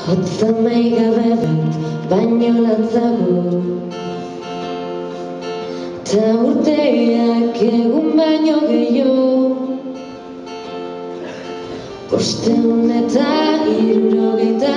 Hotza maigabe bat, baino latzago Ta urteak egun baino gehiago 570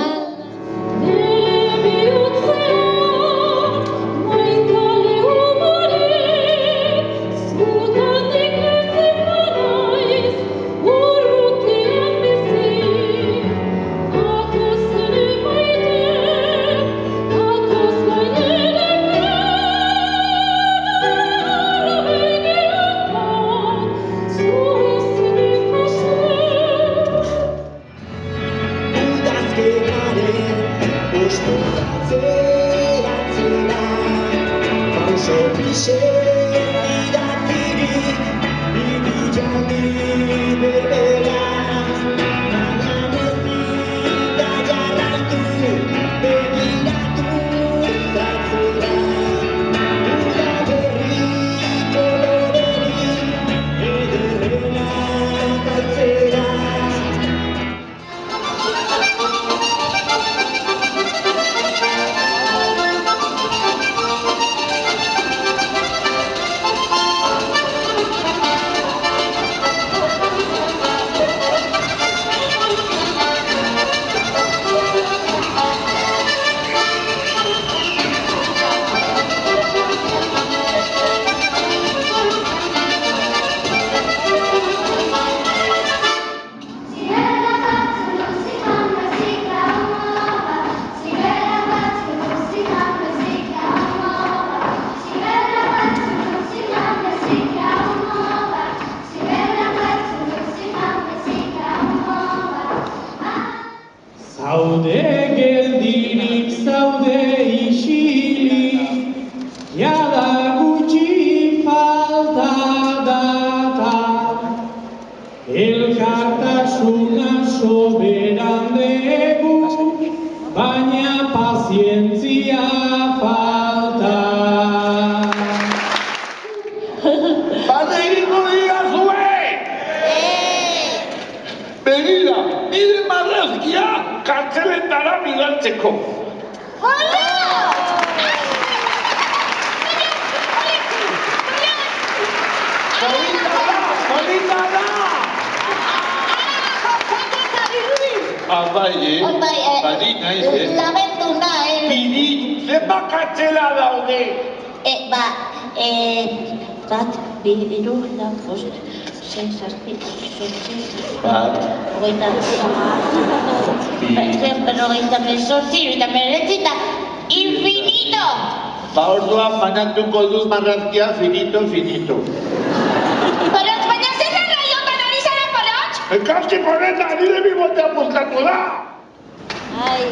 Zaude geldirik, zaude isilik, jada gutxi falta data. Elkartasuna soberan dugu, baina pazientzia falta. Bate iriko dira zuen! Begira, nire marrazkia kartzeletara bidaltzeko. Polita da! Bai, badi naiz, Lamentu nahi. Piritu, zenbat kartzela daude? Bat, bi, hiru, lau, bost, sei, zazpi, zortzi, Bat, hogeita hemezortzi, hogeita hemeretzi eta infinito! orduan banatuko dut marrazkia finito. Baina zer arraiotan ari zara, Parotx? Elkartzi poneta, nire bibotea puskatu da! Ai,